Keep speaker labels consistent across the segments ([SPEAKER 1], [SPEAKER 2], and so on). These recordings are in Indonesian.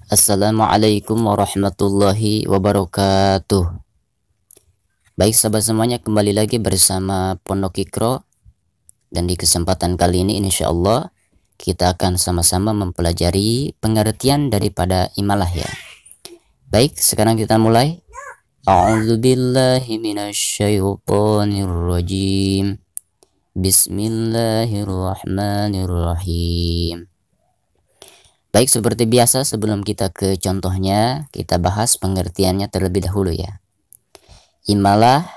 [SPEAKER 1] Assalamualaikum warahmatullahi wabarakatuh. Baik sahabat semuanya, kembali lagi bersama Pondok Iqra. Dan di kesempatan kali ini insya Allah kita akan sama-sama mempelajari pengertian daripada imalah ya. Baik, sekarang kita mulai. A'udzubillahi minasyaitonirrajim. Bismillahirrahmanirrahim. Baik, seperti biasa sebelum kita ke contohnya, kita bahas pengertiannya terlebih dahulu ya. Imalah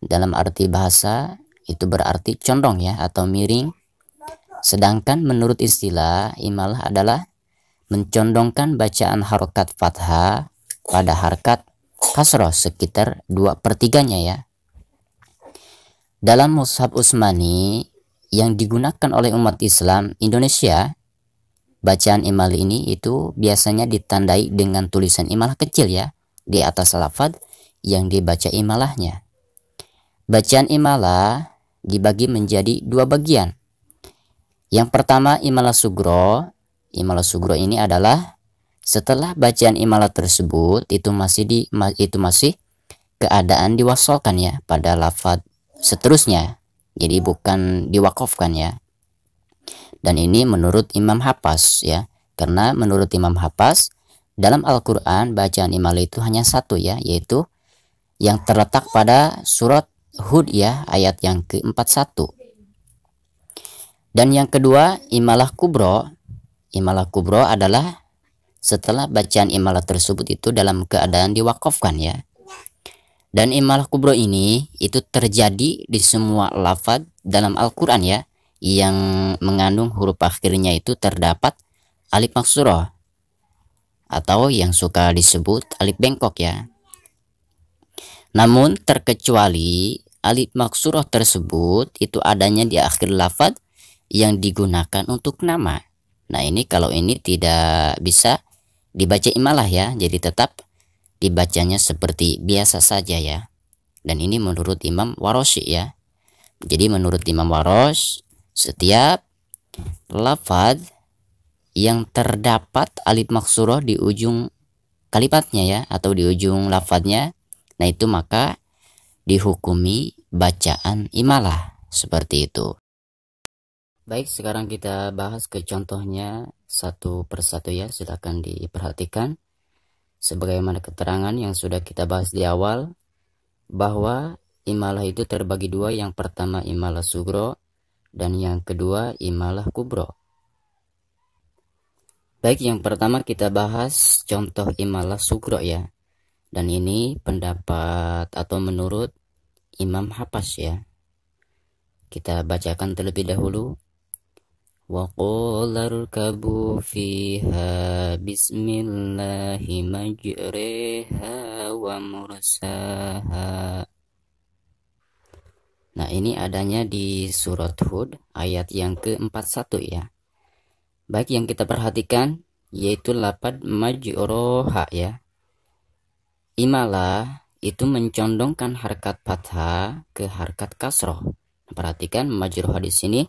[SPEAKER 1] dalam arti bahasa itu berarti condong ya atau miring. Sedangkan menurut istilah, imalah adalah mencondongkan bacaan harokat fathah pada harkat kasroh sekitar 2/3-nya ya. Dalam mushaf Utsmani yang digunakan oleh umat Islam Indonesia, bacaan imalah ini itu biasanya ditandai dengan tulisan imalah kecil ya di atas lafaz yang dibaca imalahnya. Bacaan imalah dibagi menjadi dua bagian. Yang pertama imalah sugro. Imalah sugro ini adalah setelah bacaan imalah tersebut itu masih keadaan diwasolkan ya pada lafaz seterusnya. Jadi bukan diwakafkan ya. Dan ini menurut Imam Hafs ya, karena menurut Imam Hafs dalam Al-Quran bacaan imalah itu hanya satu ya, yaitu yang terletak pada surat Hud ya, ayat yang ke-41. Dan yang kedua imalah kubro. Imalah kubro adalah setelah bacaan imalah tersebut itu dalam keadaan diwakafkan ya. Dan imalah kubro ini itu terjadi di semua lafaz dalam Al-Quran ya, yang mengandung huruf akhirnya itu terdapat alif maksurah atau yang suka disebut alif bengkok ya. Namun terkecuali alif maksurah tersebut itu adanya di akhir lafaz yang digunakan untuk nama. Nah ini kalau ini tidak bisa dibaca imalah ya, jadi tetap dibacanya seperti biasa saja ya. Dan ini menurut Imam Waroshi ya. Jadi menurut Imam Warosh, setiap lafaz yang terdapat alif maksurah di ujung kalimatnya ya atau di ujung lafaznya, nah itu maka dihukumi bacaan imalah seperti itu. Baik, sekarang kita bahas ke contohnya satu persatu ya, silakan diperhatikan. Sebagaimana keterangan yang sudah kita bahas di awal, bahwa imalah itu terbagi dua. Yang pertama imalah sugro dan yang kedua imalah kubro. Baik, yang pertama kita bahas contoh imalah sugro ya. Dan ini pendapat atau menurut Imam Hafs ya. Kita bacakan terlebih dahulu. Wa qala rkabu fiha bismillahi majriha wa mursaha. Nah ini adanya di surat Hud ayat yang ke-41 ya. Baik, yang kita perhatikan yaitu lafaz majroha ya. Imalah itu mencondongkan harkat fathah ke harkat kasroh. Perhatikan majroha di sini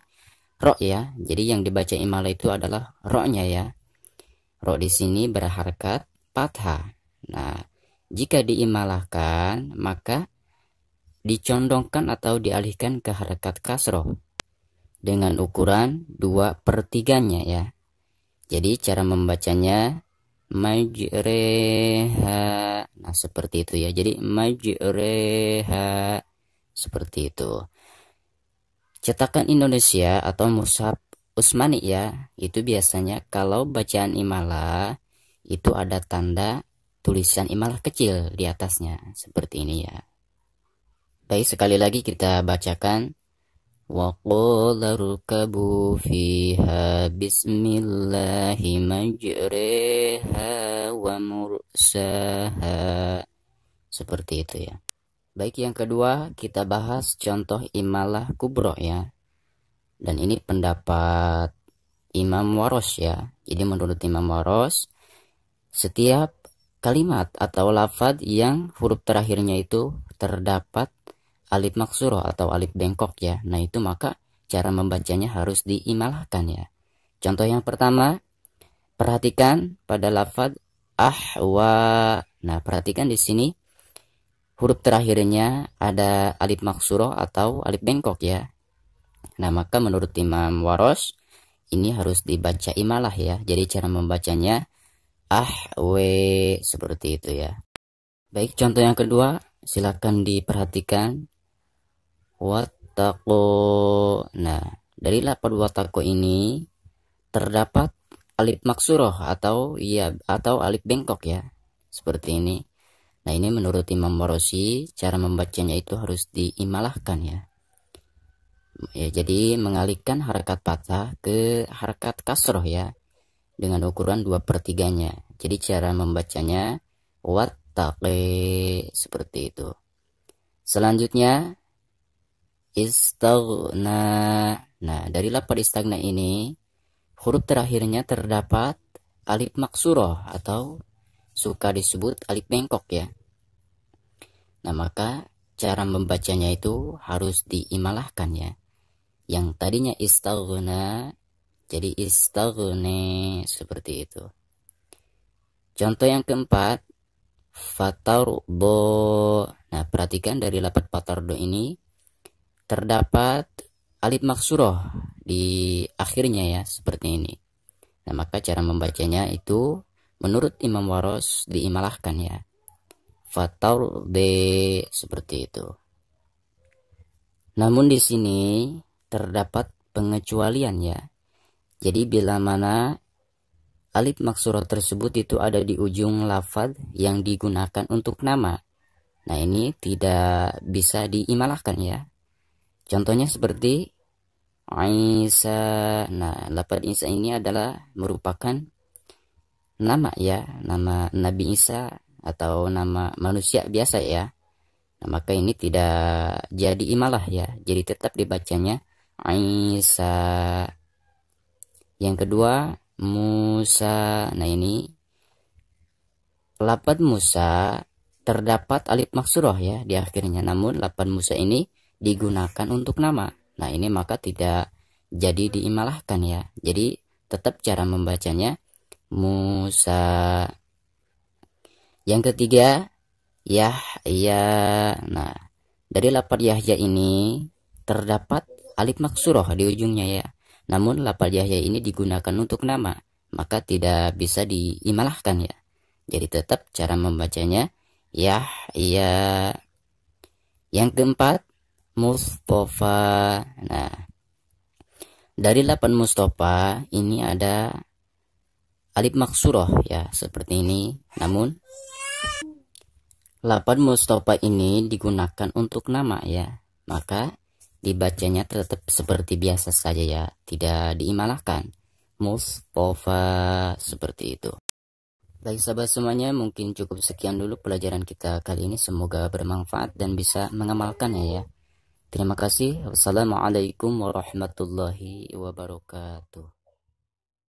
[SPEAKER 1] ro ya. Jadi yang dibaca imalah itu adalah ro-nya ya. Ro di sini berharkat fathah. Nah, jika diimalahkan maka dicondongkan atau dialihkan ke harkat kasroh dengan ukuran 2/3-nya ya. Jadi cara membacanya majreha. Nah seperti itu ya. Jadi majreha seperti itu. Cetakan Indonesia atau mushaf Utsmani ya, itu biasanya kalau bacaan imalah itu ada tanda tulisan imalah kecil di atasnya seperti ini ya. Baik, sekali lagi kita bacakan. Wa qala rkabu fiha bismillahi majriha wa mursaha. Seperti itu ya. Baik, yang kedua kita bahas contoh imalah kubro ya. Dan ini pendapat Imam Warosh ya. Jadi menurut Imam Warosh, setiap kalimat atau lafaz yang huruf terakhirnya itu terdapat alif maksurah atau alif bengkok ya. Nah itu maka cara membacanya harus diimalahkan ya. Contoh yang pertama, perhatikan pada lafaz ahwa. Nah, perhatikan di sini huruf terakhirnya ada alif maksuroh atau alif bengkok ya. Nah, maka menurut Imam Warosh ini harus dibaca imalah ya. Jadi cara membacanya ahwe seperti itu ya. Baik, contoh yang kedua silakan diperhatikan. Wattaqo. Nah, dari lafaz wattaqo ini terdapat alif maksuroh atau alif bengkok ya. Seperti ini. Nah, ini menurut Imam Waroshi cara membacanya itu harus diimalahkan ya. Ya, jadi mengalihkan harakat fathah ke harakat kasroh ya dengan ukuran 2/3-nya. Jadi cara membacanya wattaqi seperti itu. Selanjutnya istaghna. Nah, dari lafaz istaghna ini huruf terakhirnya terdapat alif maksuroh atau suka disebut alif bengkok ya. Nah, maka cara membacanya itu harus diimalahkan ya. Yang tadinya istaghna jadi istaghne seperti itu. Contoh yang keempat, fatardo. Nah, perhatikan dari lafaz fatardo ini terdapat alif maksuroh di akhirnya ya, seperti ini. Nah, maka cara membacanya itu menurut Imam Warosh diimalahkan ya. Fatarde seperti itu. Namun di sini terdapat pengecualian ya. Jadi bila mana alif maksurah tersebut itu ada di ujung lafaz yang digunakan untuk nama. Nah, ini tidak bisa diimalahkan ya. Contohnya seperti Isa. Nah, lafaz Isa ini adalah merupakan nama ya, nama Nabi Isa atau nama manusia biasa ya. Nah, maka ini tidak jadi imalah ya. Jadi tetap dibacanya Isa. Yang kedua, Musa. Nah, ini lafaz Musa terdapat alif maksurah ya di akhirnya. Namun lafaz Musa ini digunakan untuk nama. Nah, ini maka tidak jadi diimalahkan ya. Jadi tetap cara membacanya Musa. Yang ketiga, Yahya. Nah, dari lafaz Yahya ini terdapat alif maksurah di ujungnya ya. Namun lafaz Yahya ini digunakan untuk nama, maka tidak bisa diimalahkan ya. Jadi tetap cara membacanya Yahya. Yang keempat, Mustafa. Nah, dari lafaz Mustafa ini ada alif maksurah ya, seperti ini. Namun lafaz Mustafa ini digunakan untuk nama ya, maka dibacanya tetap seperti biasa saja ya, tidak diimalahkan. Mustafa seperti itu. Baik sahabat semuanya, mungkin cukup sekian dulu pelajaran kita kali ini. Semoga bermanfaat dan bisa mengamalkannya ya. Terima kasih. Wassalamualaikum warahmatullahi wabarakatuh.